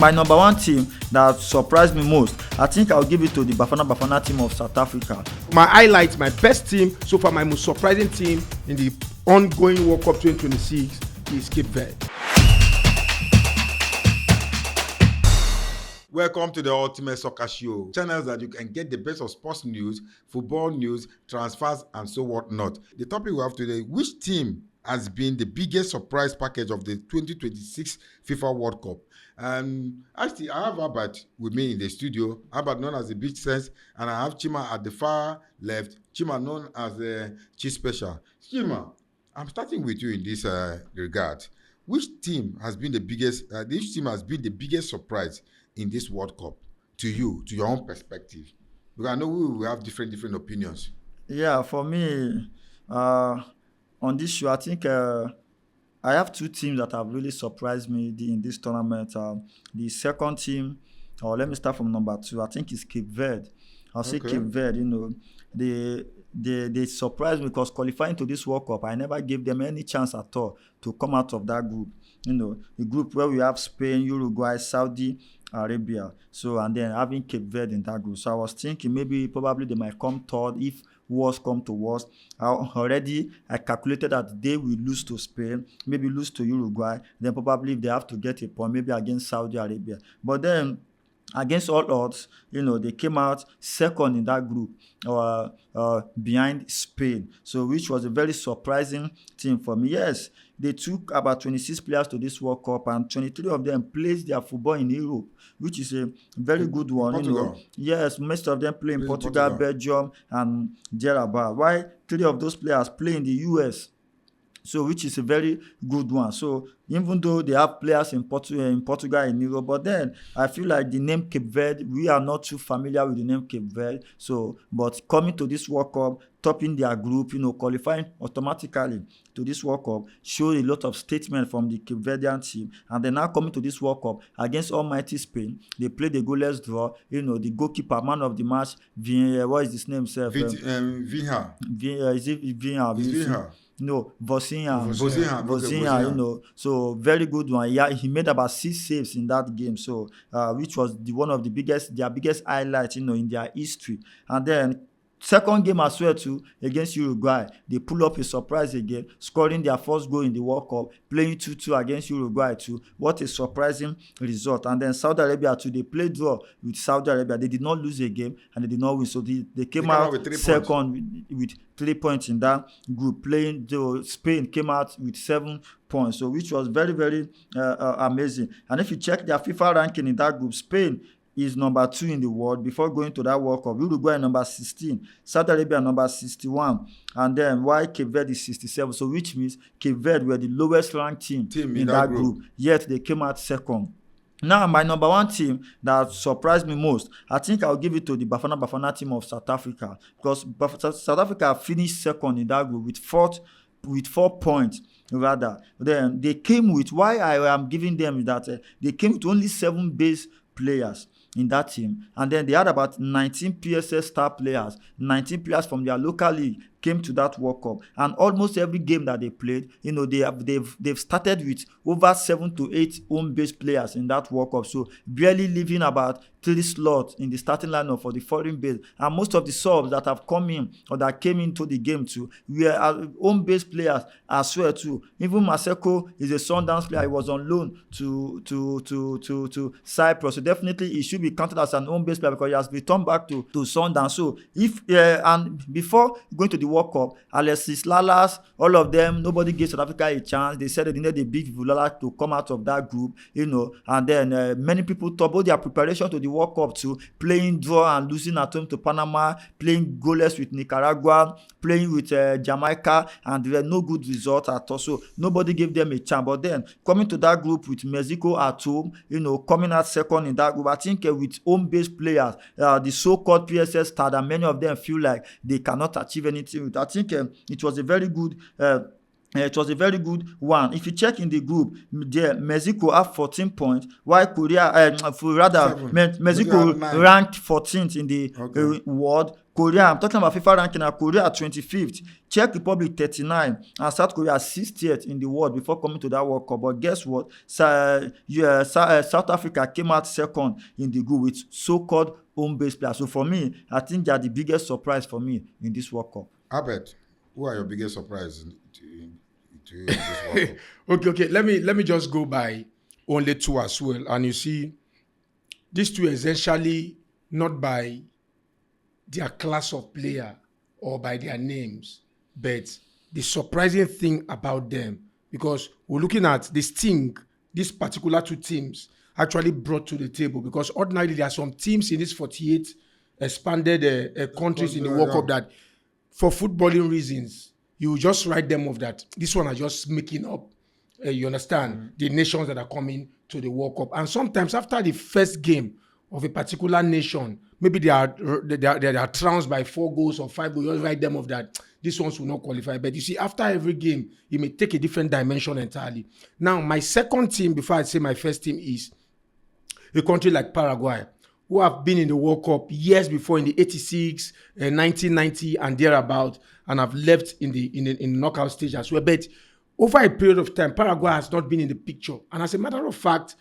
My number one team that surprised me most, I think I'll give it to the Bafana team of South Africa. My highlight, my best team, so far my most surprising team in the ongoing World Cup 2026 is Cape Verde. Welcome to the Ultimate Soccer Show, channels that you can get the best of sports news, football news, transfers, and so whatnot. The topic we have today: which team has been the biggest surprise package of the 2026 FIFA World Cup? And actually, I have Albert with me in the studio. Albert, known as the Beach Sense, and I have Chima at the far left. Chima, known as the Chief Special. Chima, I'm starting with you in this regard. Which team has been the biggest? Which team has been the biggest surprise in this World Cup to you, to your own perspective? Because I know we will have different opinions. Yeah, for me, on this show, I think I have two teams that have really surprised me in this tournament. The second team, or let me start from number two, I think it's Cape Verde. I'll say Cape Verde, they surprised me because qualifying to this World Cup, I never gave them any chance at all to come out of that group. The group where we have Spain, Uruguay, Saudi Arabia. So, and then having Cape Verde in that group. So I was thinking probably they might come third if worst come to worst. I calculated that they will lose to Spain, maybe lose to Uruguay, then probably if they have to get a point, maybe against Saudi Arabia. But then, against all odds, they came out second in that group, behind Spain. So, which was a very surprising thing for me. Yes, they took about 26 players to this World Cup, and 23 of them played their football in Europe, which is a very good one. Portugal. Yes, most of them play in Portugal, Belgium, and thereabout. Why 3 of those players play in the US? So, which is a very good one. So, even though they have players in Portugal, in Europe, but then I feel like the name Cape Verde, we are not too familiar with the name Cape Verde. So, but coming to this World Cup, topping their group, qualifying automatically to this World Cup, show a lot of statement from the Cape Verdean team. And then now coming to this World Cup against almighty Spain, they played a goalless draw. The goalkeeper, man of the match, what is his name, sir? Vinha. Is it Vinha? Vinha. No, Vozinha, Vozinha. So very good one. Yeah, he made about 6 saves in that game. So, which was one of their biggest highlights, in their history. And then second game as well too, against Uruguay, they pull up a surprise again, scoring their first goal in the World Cup, playing 2-2 against Uruguay too. What a surprising result. And then Saudi Arabia too, they played draw with Saudi Arabia. They did not lose a game and they did not win. So they came out with second with 3 points in that group. Spain came out with 7 points, so which was very, very amazing. And if you check their FIFA ranking in that group, Spain is number 2 in the world before going to that World Cup. Uruguay number 16, Saudi Arabia number 61, and then while Cape Verde is 67. So which means Cape Verde were the lowest ranked team in that group. Yet they came out second. Now, my number one team that surprised me most, I think I'll give it to the Bafana team of South Africa, because South Africa finished second in that group with 4 points. Rather, then they came with, why I am giving them that, they came with only 7 base players in that team, and then they had about 19 PSS star players, 19 players from their local league came to that World Cup, and almost every game that they played, they've started with over 7 to 8 home-based players in that World Cup, so barely leaving about 3 slots in the starting lineup for the foreign base. And most of the subs that have come in or that came into the game too were home-based players as well too. Even Maseko is a Sundowns player. He was on loan to Cyprus, so definitely he should be counted as an home-based player because he has returned back to Sundowns. So and before going to the World Cup, Alexis Lalas, all of them, nobody gave South Africa a chance. They said they needed a big Vulala to come out of that group, and then many people thought about their preparation to the World Cup too, playing draw and losing at home to Panama, playing goalless with Nicaragua, playing with Jamaica, and there were no good results at all. So nobody gave them a chance. But then coming to that group with Mexico at home, coming out second in that group, I think with home-based players, the so-called PSS star, that many of them feel like they cannot achieve anything with. I think it was a very good one. If you check in the group, Mexico have 14 points, while Mexico ranked 14th in the world. Korea, I'm talking about FIFA ranking now. Korea at 25th, Czech Republic 39, and South Korea 60th in the world before coming to that World Cup. But guess what? South Africa came out second in the group with so-called home-based players. So for me, I think they are the biggest surprise for me in this World Cup. Albert, who are your biggest surprises to you in this World Cup? Okay. Let me just go by only two as well. And you see, these two essentially not by their class of player or by their names, but the surprising thing about them, because we're looking at this thing, these particular two teams actually brought to the table, because ordinarily there are some teams in these 48 expanded countries in the World Cup that for footballing reasons, you just write them off that this one are just making up, you understand, the nations that are coming to the World Cup. And sometimes after the first game of a particular nation, maybe they are trounced by 4 goals or 5 goals, you just write them off that these ones will not qualify. But you see, after every game, it may take a different dimension entirely. Now, my second team, before I say my first team, is a country like Paraguay, who have been in the World Cup years before in the 86, 1990 and thereabout, and have left in the knockout stage as well. But over a period of time, Paraguay has not been in the picture. And as a matter of fact,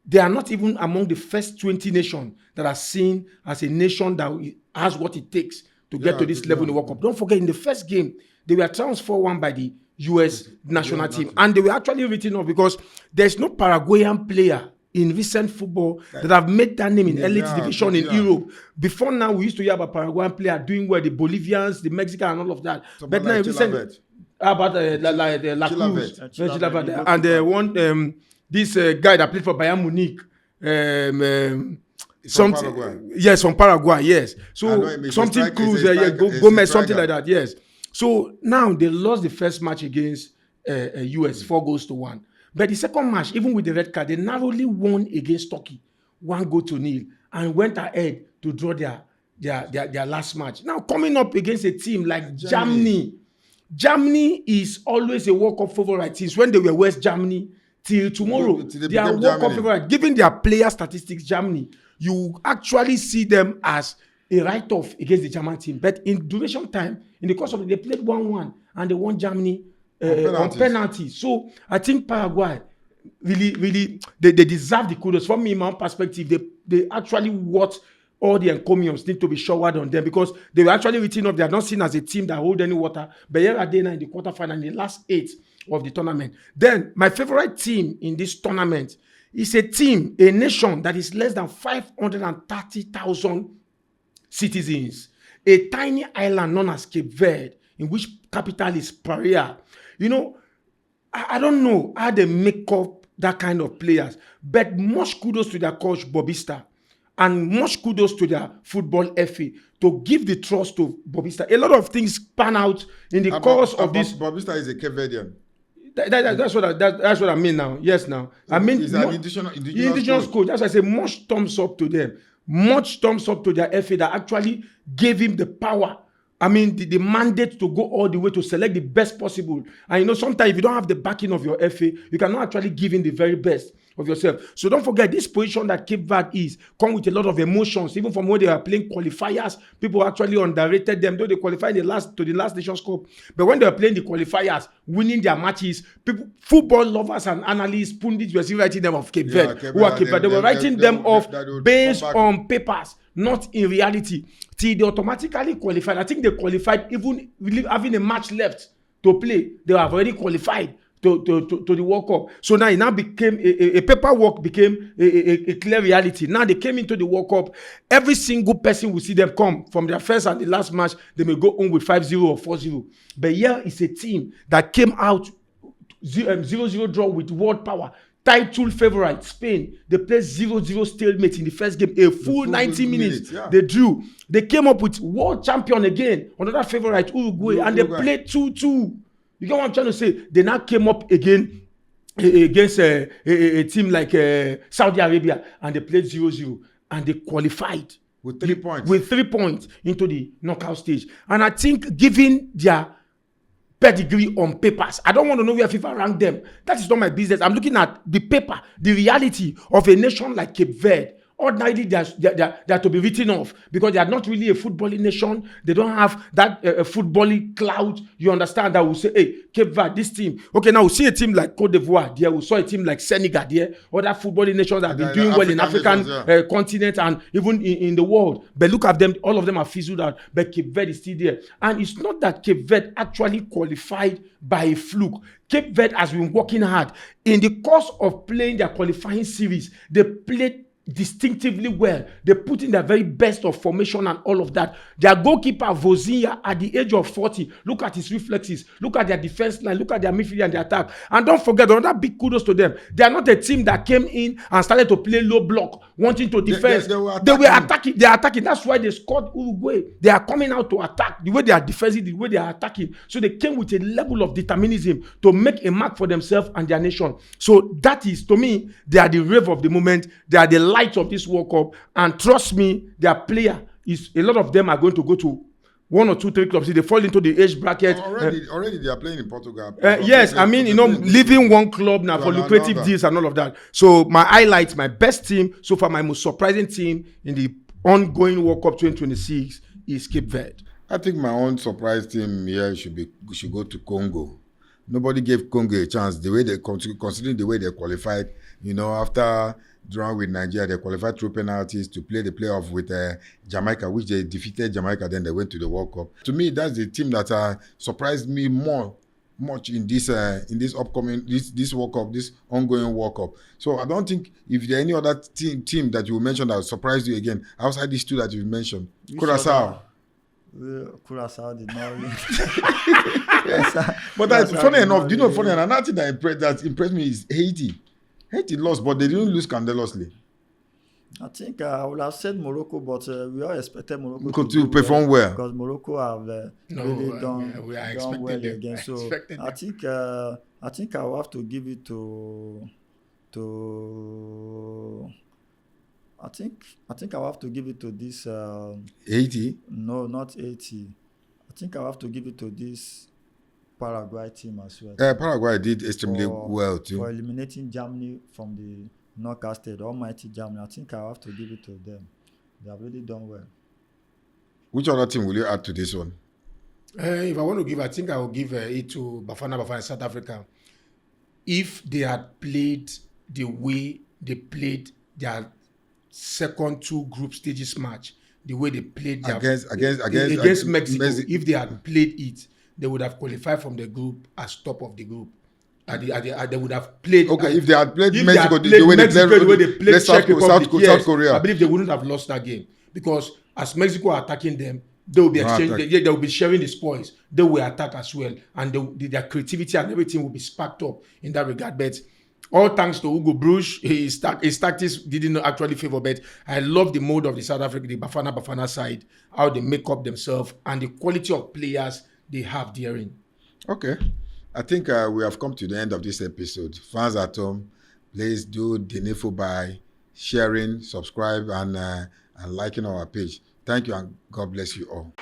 they are not even among the first 20 nations that are seen as a nation that has what it takes to get to this level in the World Cup. Don't forget, in the first game, they were trounced 4-1 by the U.S. national team. And they were actually written off because there's no Paraguayan player in recent football that have made that name in elite division in Europe. Before now, we used to hear about Paraguayan player doing well, the Bolivians, the Mexicans, and all of that. But now, recent about La Cruz, and one this guy that played for Bayern Munich, from Paraguay, yes. So something Cruz, Gomez, something like that, yes. So now they lost the first match against US 4-1. But the second match, even with the red card, they narrowly won against Turkey, 1-0, and went ahead to draw their last match. Now coming up against a team like Germany is always a World Cup favorite since when they were West Germany till tomorrow. They are World Cup favorite. Given their player statistics, Germany, you actually see them as a write-off against the German team. But in duration time, in the course of it, they played 1-1 and they won Germany on penalties. So I think Paraguay really they deserve the kudos. From me, in my own perspective, they actually what all the encomiums need to be showered on them, because they were actually written off. They are not seen as a team that hold any water. But here are they now in the quarterfinal, in the last 8 of the tournament. Then my favorite team in this tournament is a nation that is less than 530,000 citizens, a tiny island known as Cape Verde, in which capital is Praia. You know, I don't know how they make up that kind of players, but much kudos to their coach Bobista, and much kudos to their football FA to give the trust to Bobista. A lot of things pan out in the course of this. Bobista is a Cape Verdean. That's what I mean now. Yes, now. So I mean, he's an indigenous coach. That's why I say much thumbs up to them. Much thumbs up to their FA that actually gave him the power. I mean, the mandate to go all the way to select the best possible. And you know, sometimes if you don't have the backing of your FA, you cannot actually give in the very best of yourself. So don't forget, this position that Cape Verde is come with a lot of emotions. Even from when they were playing qualifiers, people actually underrated them, though they qualified to the last Nations Cup. But when they were playing the qualifiers, winning their matches, people, football lovers and analysts, pundits were still writing them off Cape Verde. They were writing them off based on papers, not in reality. Till they automatically qualified. I think they qualified even having a match left to play. They have already qualified to the World Cup. So now it now became a paperwork became a clear reality. Now they came into the World Cup. Every single person will see them come from their first and the last match. They may go home with 5-0 or 4-0. But here is a team that came out 0-0 draw with world power. Title favorite Spain, they played 0-0 stalemate in the first game, a full 90 minutes. Yeah. They drew. They came up with world champion again, another favorite Uruguay, and they played 2-2. You get what I'm trying to say? They now came up again against a team like Saudi Arabia, and they played 0-0, and they qualified with 3 points. With 3 points into the knockout stage. And I think, given their pedigree on papers, I don't want to know where FIFA ranked them. That is not my business. I'm looking at the paper, the reality of a nation like Cape Verde ordinarily they are to be written off because they are not really a footballing nation. They don't have that footballing clout. You understand that we'll say, hey, Cape Verde, this team. Okay, now we see a team like Cote d'Ivoire there. We saw a team like Senegal there. Other footballing nations that have been doing well in African continent and even in the world. But look at them, all of them are fizzled out. But Cape Verde is still there. And it's not that Cape Verde actually qualified by a fluke. Cape Verde has been working hard. In the course of playing their qualifying series, they played distinctively well. They put in their very best of formation and all of that. Their goalkeeper Vozinha at the age of 40, look at his reflexes, look at their defense line, look at their midfield and their attack. And don't forget, another big kudos to them. They are not a team that came in and started to play low block, wanting to defend. They were attacking. They are attacking. That's why they scored Uruguay. They are coming out to attack. The way they are defensive, the way they are attacking. So they came with a level of determinism to make a mark for themselves and their nation. So that is, to me, they are the rave of the moment. They are the light of this World Cup, and trust me, their player is a lot of them are going to go to 1 or 2, 3 clubs. If they fall into the age bracket. Already they are playing in Portugal. Yes, I mean, leaving one club now for lucrative deals and all of that. So my highlights, my best team so far, my most surprising team in the ongoing World Cup 2026 is Cape Verde. I think my own surprise team here should go to Congo. Nobody gave Congo a chance. The way they considering the way they qualified, after drawing with Nigeria, they qualified through penalties to play the playoff with Jamaica, which they defeated Jamaica. Then they went to the World Cup. To me, that's the team that surprised me much in this upcoming this World Cup, this ongoing World Cup. So I don't think if there any other team that you mentioned that surprised you again outside these two that you mentioned. Curaçao. Curaçao did not win. But that's funny enough. Do you know funny enough? Another thing that impressed me is Haiti. Haiti lost, but they didn't lose scandalously. I think I would have said Morocco, but we all expected Morocco to perform well because Morocco have really done well again. So I think I will have to give it to I think I'll have to give it to this 80. No, not 80. I think I'll have to give it to this Paraguay team as well. Paraguay did extremely well too. For eliminating Germany from the knockout stage, almighty Germany. I think I'll have to give it to them. They have really done well. Which other team will you add to this one? If I want to give, I think I will give it to Bafana South Africa. If they had played the way they played their second 2 group stages match, the way they played against Mexico, if they had played it, they would have qualified from the group as top of the group. They would have played. Okay, if they had played Mexico, the way they played South Korea, I believe they wouldn't have lost that game because as Mexico are attacking them, they will be exchanging. They will be sharing the spoils. They will attack as well, and their creativity and everything will be sparked up in that regard. But all thanks to Hugo Bruges, his tactics didn't actually favor. But I love the mode of the South Africa, the Bafana side, how they make up themselves and the quality of players they have therein. Okay. I think we have come to the end of this episode. Fans at home, please do the needful by sharing, subscribe, and liking our page. Thank you, and God bless you all.